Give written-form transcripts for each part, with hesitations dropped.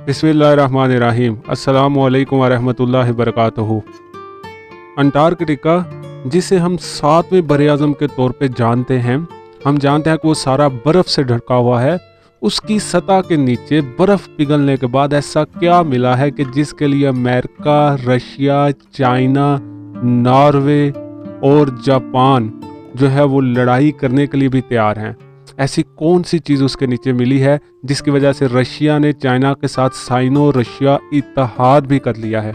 बिस्मिल्लाहिर्रहमानिर्रहीम। अस्सलामु अलैकुम वरहमतुल्लाहि वबरकातुहू। अंटार्कटिका, जिसे हम सातवें बरे-आज़म के तौर पे जानते हैं, हम जानते हैं कि वो सारा बर्फ़ से ढका हुआ है। उसकी सतह के नीचे बर्फ़ पिघलने के बाद ऐसा क्या मिला है कि जिसके लिए अमेरिका, रशिया, चाइना, नॉर्वे और जापान जो है वो लड़ाई करने के लिए भी तैयार हैं। ऐसी कौन सी चीज़ उसके नीचे मिली है जिसकी वजह से रशिया ने चाइना के साथ साइनो रशिया इत्तेहाद भी कर लिया है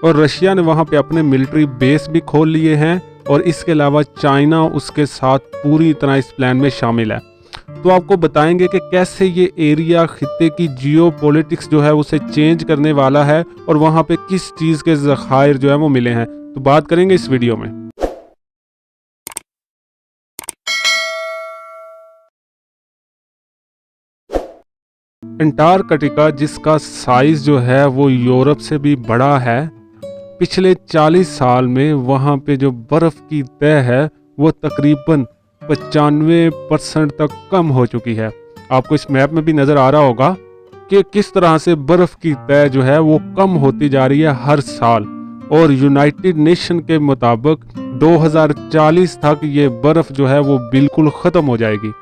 और रशिया ने वहाँ पे अपने मिलिट्री बेस भी खोल लिए हैं और इसके अलावा चाइना उसके साथ पूरी तरह इस प्लान में शामिल है। तो आपको बताएंगे कि कैसे ये एरिया खित्ते की जियोपॉलिटिक्स जो है उसे चेंज करने वाला है और वहाँ पे किस चीज़ के ज़खायर जो है वो मिले हैं, तो बात करेंगे इस वीडियो में। अंटार्कटिका, जिसका साइज जो है वो यूरोप से भी बड़ा है, पिछले 40 साल में वहाँ पे जो बर्फ़ की तह है वो तकरीबन 95% तक कम हो चुकी है। आपको इस मैप में भी नज़र आ रहा होगा कि किस तरह से बर्फ़ की तह जो है वो कम होती जा रही है हर साल और यूनाइटेड नेशन के मुताबिक 2040 तक ये बर्फ़ जो है वो बिल्कुल ख़त्म हो जाएगी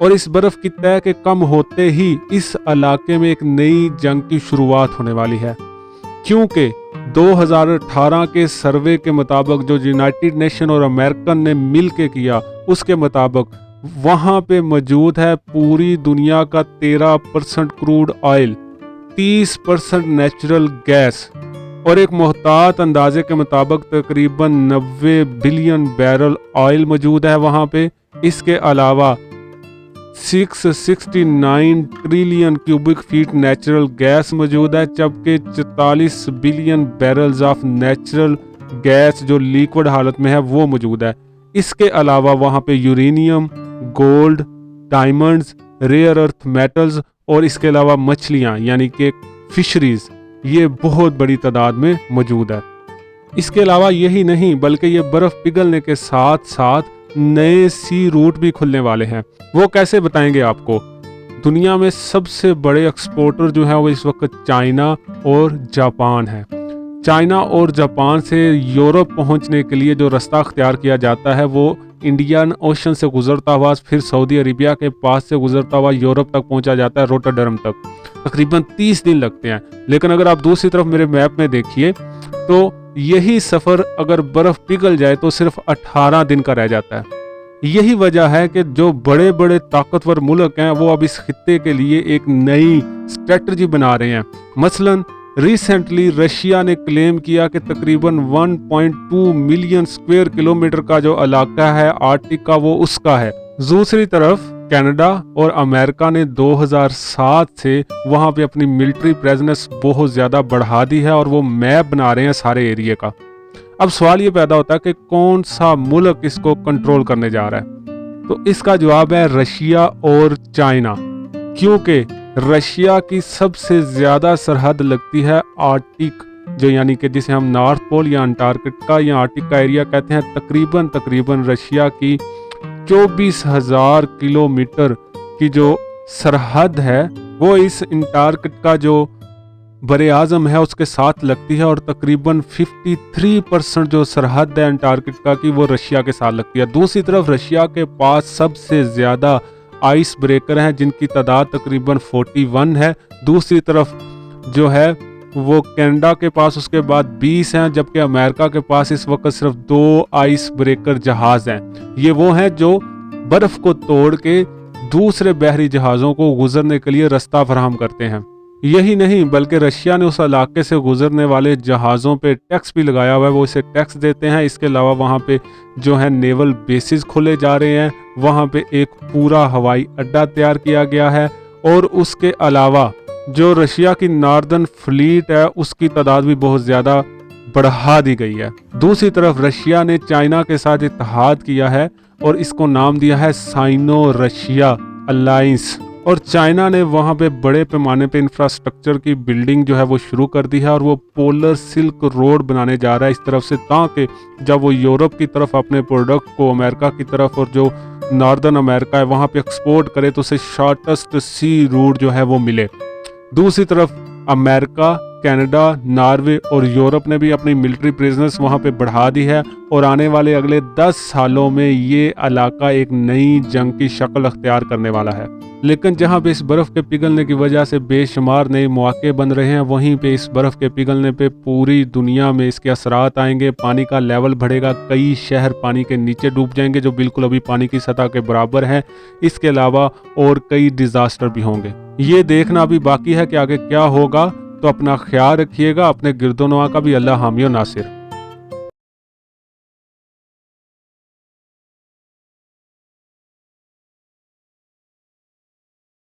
और इस बर्फ़ की तह के कम होते ही इस इलाके में एक नई जंग की शुरुआत होने वाली है, क्योंकि 2018 के सर्वे के मुताबिक जो यूनाइटेड नेशन और अमेरिकन ने मिल के किया उसके मुताबिक वहाँ पे मौजूद है पूरी दुनिया का 13% क्रूड ऑयल, 30% नेचुरल गैस और एक मोहतात अंदाजे के मुताबिक तकरीबन 90 बिलियन बैरल ऑयल मौजूद है वहाँ पे। इसके अलावा 669 trillion cubic feet natural gas मौजूद है, जबकि 44 billion barrels of natural gas जो लिक्विड हालत में है वो मौजूद है। इसके अलावा वहाँ पे uranium, gold, diamonds, rare earth metals और इसके अलावा मछलियाँ यानी कि फिशरीज, ये बहुत बड़ी तादाद में मौजूद है। इसके अलावा यही नहीं बल्कि ये बर्फ़ पिघलने के साथ साथ नए सी रूट भी खुलने वाले हैं। वो कैसे बताएंगे आपको। दुनिया में सबसे बड़े एक्सपोर्टर जो है वो इस वक्त चाइना और जापान है। चाइना और जापान से यूरोप पहुंचने के लिए जो रास्ता अख्तियार किया जाता है वो इंडियन ओशन से गुजरता हुआ फिर सऊदी अरेबिया के पास से गुजरता हुआ यूरोप तक पहुंचा जाता है, रोटरडम तक। तकरीबन 30 दिन लगते हैं। लेकिन अगर आप दूसरी तरफ मेरे मैप में देखिए तो यही सफ़र अगर बर्फ़ पिघल जाए तो सिर्फ 18 दिन का रह जाता है। यही वजह है कि जो बड़े बड़े ताकतवर मुल्क हैं वो अब इस खित्ते के लिए एक नई स्ट्रेटजी बना रहे हैं। मसलन रिसेंटली रशिया ने क्लेम किया कि तकरीबन 1.2 मिलियन स्क्वायर किलोमीटर का जो इलाका है आर्कटिक का वो उसका है। दूसरी तरफ कनाडा और अमेरिका ने 2007 से वहाँ पे अपनी मिलिट्री प्रेजेंस बहुत ज़्यादा बढ़ा दी है और वो मैप बना रहे हैं सारे एरिया का। अब सवाल ये पैदा होता है कि कौन सा मुल्क इसको कंट्रोल करने जा रहा है, तो इसका जवाब है रशिया और चाइना, क्योंकि रशिया की सबसे ज़्यादा सरहद लगती है आर्कटिक, जो यानी कि जिसे हम नॉर्थ पोल या अंटार्कटिका या आर्कटिक का एरिया कहते हैं। तकरीबन रशिया की 24,000 किलोमीटर की जो सरहद है वो इस अंटार्कटिका जो बरे आज़म है उसके साथ लगती है और तकरीबन 53% जो सरहद है अंटार्कटिका की वो रशिया के साथ लगती है। दूसरी तरफ रशिया के पास सबसे ज़्यादा आइस ब्रेकर हैं जिनकी तादाद तकरीबन 41 है। दूसरी तरफ जो है वो कनाडा के पास उसके बाद 20 हैं, जबकि अमेरिका के पास इस वक्त सिर्फ 2 आइस ब्रेकर जहाज़ हैं। ये वो हैं जो बर्फ़ को तोड़ के दूसरे बहरी जहाज़ों को गुजरने के लिए रास्ता फराहम करते हैं। यही नहीं बल्कि रशिया ने उस इलाके से गुजरने वाले जहाज़ों पे टैक्स भी लगाया हुआ है, वो इसे टैक्स देते हैं। इसके अलावा वहाँ पे जो है नेवल बेसिस खोले जा रहे हैं, वहाँ पे एक पूरा हवाई अड्डा तैयार किया गया है और उसके अलावा जो रशिया की नॉर्दर्न फ्लीट है उसकी तादाद भी बहुत ज़्यादा बढ़ा दी गई है। दूसरी तरफ रशिया ने चाइना के साथ इत्तेहाद किया है और इसको नाम दिया है साइनो रशिया अलायंस और चाइना ने वहाँ पे बड़े पैमाने पे इंफ्रास्ट्रक्चर की बिल्डिंग जो है वो शुरू कर दी है और वो पोलर सिल्क रोड बनाने जा रहा है इस तरफ से, ताकि जब वो यूरोप की तरफ अपने प्रोडक्ट को अमेरिका की तरफ और जो नॉर्दर्न अमेरिका है वहाँ पे एक्सपोर्ट करे तो उसे शॉर्टेस्ट सी रूट जो है वो मिले। दूसरी तरफ अमेरिका, कनाडा, नॉर्वे और यूरोप ने भी अपनी मिलिट्री प्रेजेंस वहाँ पे बढ़ा दी है और आने वाले अगले 10 सालों में ये इलाका एक नई जंग की शक्ल अख्तियार करने वाला है। लेकिन जहाँ पे इस बर्फ़ के पिघलने की वजह से बेशुमार नए मौके बन रहे हैं, वहीं पे इस बर्फ़ के पिघलने पे पूरी दुनिया में इसके असरात आएंगे। पानी का लेवल बढ़ेगा, कई शहर पानी के नीचे डूब जाएंगे जो बिल्कुल अभी पानी की सतह के बराबर हैं। इसके अलावा और कई डिज़ास्टर भी होंगे। ये देखना अभी बाकी है कि आगे क्या होगा। तो अपना ख्याल रखिएगा, अपने गिरदोनवा का भी। अल्लाह हामी व नासिर।